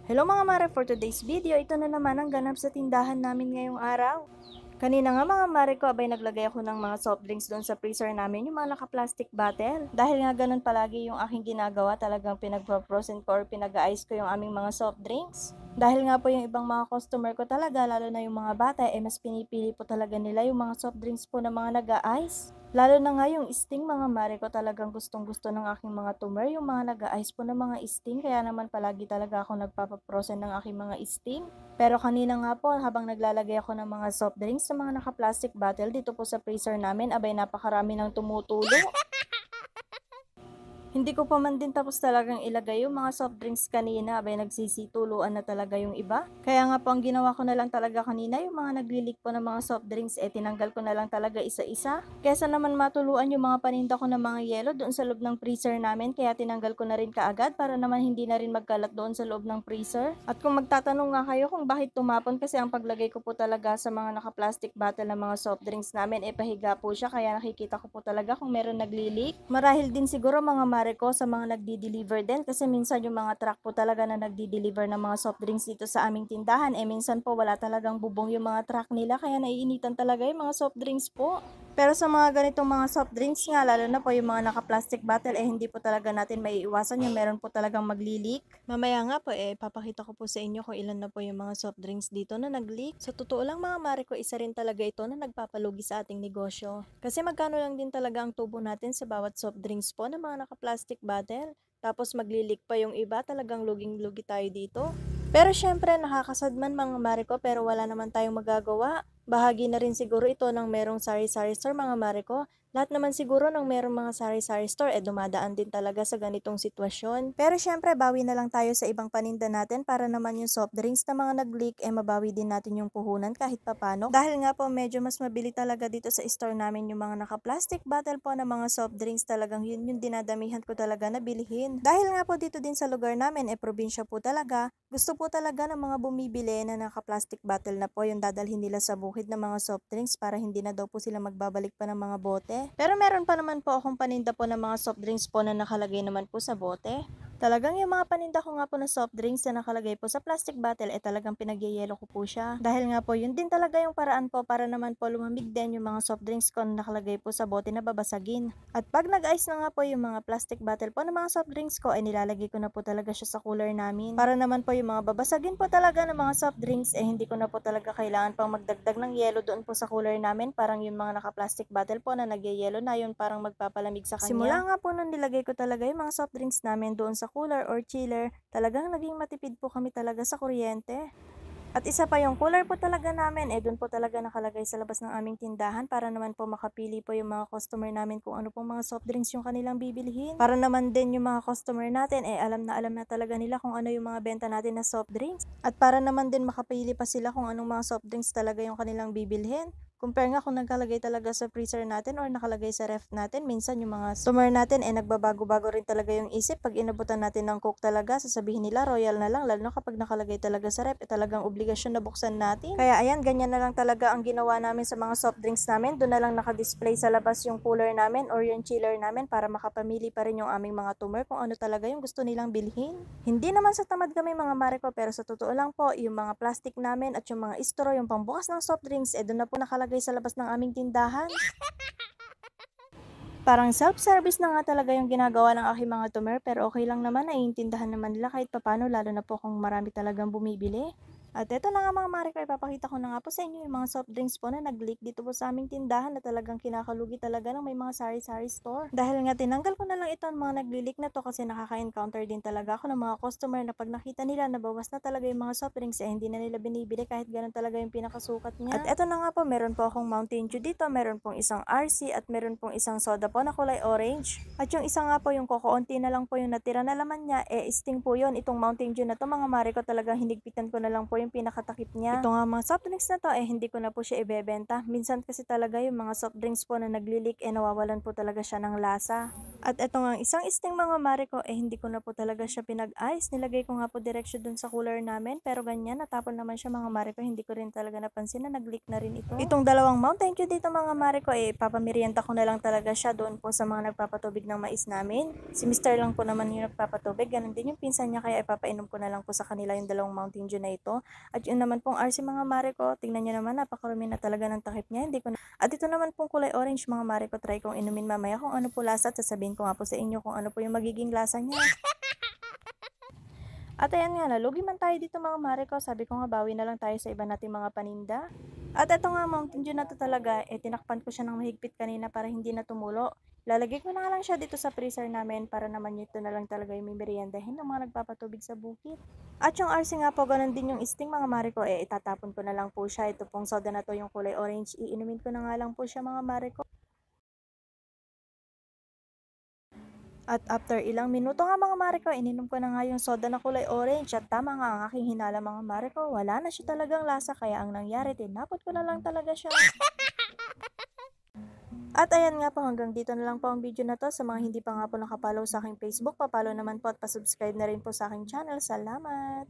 Hello mga mare, for today's video, ito na naman ang ganap sa tindahan namin ngayong araw. Kanina nga mga mare ko, abay naglagay ako ng mga soft drinks doon sa freezer namin, yung mga naka-plastic bottle. Dahil nga ganun palagi yung aking ginagawa, talagang pinag-frozen ko or pinag-ice ko yung aming mga soft drinks. Dahil nga po yung ibang mga customer ko talaga, lalo na yung mga bata, mas pinipili po talaga nila yung mga soft drinks po na mga nag-ice. Lalo na nga yung Sting mga mare ko, talagang gustong-gusto ng aking mga tumer, yung mga nag-ice po ng mga Sting, kaya naman palagi talaga ako nagpapaprosen ng aking mga Sting. Pero kanina nga po, habang naglalagay ako ng mga soft drinks sa mga naka-plastic bottle dito po sa freezer namin, abay napakarami ng tumutulo. Hindi ko pa man din tapos talagang ilagay yung mga soft drinks kanina, abay nagsisituluan na talaga yung iba. Kaya nga po ang ginawa ko na lang talaga kanina, yung mga naglilik po ng mga soft drinks, tinanggal ko na lang talaga isa-isa. Kesa naman matuluan yung mga paninda ko ng mga yelo doon sa loob ng freezer namin, kaya tinanggal ko na rin kaagad para naman hindi na rin magkalat doon sa loob ng freezer. At kung magtatanong nga kayo kung bakit tumapon, kasi ang paglagay ko po talaga sa mga naka-plastic bottle ng mga soft drinks namin, pahiga po siya, kaya nakikita ko po talaga kung meron naglilik. Marahil din siguro mga ko sa mga nagdi-deliver din, kasi minsan yung mga truck po talaga na nagdi-deliver ng mga soft drinks dito sa aming tindahan, minsan po wala talagang bubong yung mga truck nila, kaya naiinitan talaga yung mga soft drinks po. Pero sa mga ganitong mga soft drinks nga, lalo na po yung mga naka-plastic bottle, hindi po talaga natin maiiwasan yung meron po talagang magli-leak. Mamaya nga po papakita ko po sa inyo kung ilan na po yung mga soft drinks dito na nag-leak. Sa totoo lang mga mare ko, isa rin talaga ito na nagpapalugi sa ating negosyo. Kasi magkano lang din talaga ang tubo natin sa bawat soft drinks po ng mga naka-plastic bottle. Tapos magli-leak pa yung iba, talagang luging-lugi tayo dito. Pero syempre nakakasadman mga mare ko, pero wala naman tayong magagawa. Bahagi na rin siguro ito ng merong sari-sari store mga mare ko. Lahat naman siguro ng merong mga sari-sari store dumadaan din talaga sa ganitong sitwasyon. Pero syempre bawi na lang tayo sa ibang paninda natin para naman yung soft drinks na mga nag-leak mabawi din natin yung puhunan kahit papano. Dahil nga po medyo mas mabili talaga dito sa store namin yung mga naka-plastic bottle po na mga soft drinks, talagang yun yung dinadamihan ko talaga na bilhin. Dahil nga po dito din sa lugar namin probinsya po talaga, gusto po talaga ng mga bumibili na naka-plastic bottle na po yung dadalhin nila sa bukid ng mga soft drinks para hindi na daw po sila magbabalik pa ng mga bote. Pero meron pa naman po akong paninda po ng mga soft drinks po na nakalagay naman po sa bote. Talagang yung mga paninda ko nga po na soft drinks na nakalagay po sa plastic bottle talagang pinagyayelo ko po siya. Dahil nga po yun din talaga yung paraan po para naman po lumamig din yung mga soft drinks ko na nakalagay po sa bote na babasagin. At pag nag-ice na nga po yung mga plastic bottle po ng mga soft drinks ko nilalagay ko na po talaga siya sa cooler namin. Para naman po yung mga babasagin po talaga ng mga soft drinks hindi ko na po talaga kailangan pang magdagdag ng yelo doon po sa cooler namin. Parang yung mga naka-plastic bottle po na nagyayelo na yun, parang magpapalamig sa kanya. Simula nga po nung nilagay ko talaga yung mga soft drinks namin doon sa cooler or chiller, talagang naging matipid po kami talaga sa kuryente. At isa pa yung cooler po talaga namin, doon po talaga nakalagay sa labas ng aming tindahan para naman po makapili po yung mga customer namin kung ano pong mga soft drinks yung kanilang bibilhin. Para naman din yung mga customer natin, alam na talaga nila kung ano yung mga benta natin na soft drinks. At para naman din makapili pa sila kung anong mga soft drinks talaga yung kanilang bibilhin. Compare nga kung nakalagay talaga sa freezer natin or nakalagay sa ref natin, minsan yung mga customer natin nagbabago-bago rin talaga yung isip. Pag inabutan natin ng Coke talaga, sasabihin nila royal na lang, lalo na kapag nakalagay talaga sa ref, talagang obligasyon na buksan natin. Kaya ayan, ganyan na lang talaga ang ginawa namin sa mga soft drinks namin. Doon na lang nakadisplay sa labas yung cooler namin or yung chiller namin para makapamili pa rin yung aming mga tumer kung ano talaga yung gusto nilang bilhin. Hindi naman sa tamad kami mga mare ko, pero sa totoo lang po, yung mga plastic namin at yung mga straw, yung pambukas ng soft drinks, doon na po nakalagay sa labas ng aming tindahan. Parang self-service na nga talaga yung ginagawa ng aking mga tumer, pero okay lang naman, naiintindihan naman nila kahit papano, lalo na po kung marami talagang bumibili. At eto na nga mga mare ko, ipapakita ko na nga po sa inyo yung mga soft drinks po na nag-leak dito po sa aming tindahan na talagang kinakalugi talaga ng may mga sari-sari store. Dahil nga tinanggal ko na lang ito ang mga nag-leak na to, kasi nakaka-encounter din talaga ako ng mga customer na pag nakita nila na bawas na talaga yung mga soft drinks hindi na nila binibili kahit ganun talaga yung pinakasukat niya. At eto na nga po, meron po akong Mountain Dew dito, meron pong isang RC at meron pong isang soda po na kulay orange. At yung isa nga po, yung kokoonti na lang po yung natira na laman niya, Sting po yun. Itong Mountain Dew na to mga mare ko, talagang hinigpitan ko na lang po yung pinakatakip niya. Ito nga mga soft drinks na to hindi ko na po siya ibebenta. Minsan kasi talaga yung mga soft drinks po na nagli-leak nawawalan po talaga siya ng lasa. At ito nga isang sting mga mare ko hindi ko na po talaga siya pinag-ice. Nilagay ko nga po diretsyo dun sa cooler namin pero ganyan natapon naman siya mga mare ko. Hindi ko rin talaga napansin na nag-leak na rin ito. Itong dalawang Mountain Dew dito mga mare ko ipapamerienda ko na lang talaga siya doon po sa mga nagpapatubig ng mais namin. Si Mr. lang po naman yung nagpapatubig. Ganun din yung pinsan niya kaya ipapainom ko na lang po sa kanila yung dalawang Mountain Dew na ito. At yun naman pong RC mga mare ko. Tingnan niyo naman napakarumi na talaga ng takip niya. Hindi ko na... At ito naman pong kulay orange mga mare ko. Try kong inumin mamaya kung ano po lasa at sasabihin ko nga po sa inyo kung ano po yung magiging lasa niya. At ayan nga, nalugi man tayo dito mga mare ko. Sabi ko nga, bawi na lang tayo sa iba nating mga paninda. At ito nga, Mountain Dew na to talaga, tinakpan ko siya ng mahigpit kanina para hindi na tumulo. Lalagay ko na lang siya dito sa freezer namin para naman ito na lang talaga yung mimeriendahin ng mga nagpapatubig sa bukid. At yung RC nga po, ganun din yung sting mga mare ko, itatapon ko na lang po siya. Ito pong soda na to, yung kulay orange, iinumin ko na nga lang po siya mga mare ko. At after ilang minuto nga mga mare ko, ininom ko na nga yung soda na kulay orange at tama nga ang aking hinala mga mare ko, wala na siya talagang lasa kaya ang nangyari, tinapot ko na lang talaga siya. At ayan nga po, hanggang dito na lang po ang video na to. Sa mga hindi pa nga po nakapollow sa aking Facebook, papalo naman po at pasubscribe na rin po sa aking channel. Salamat!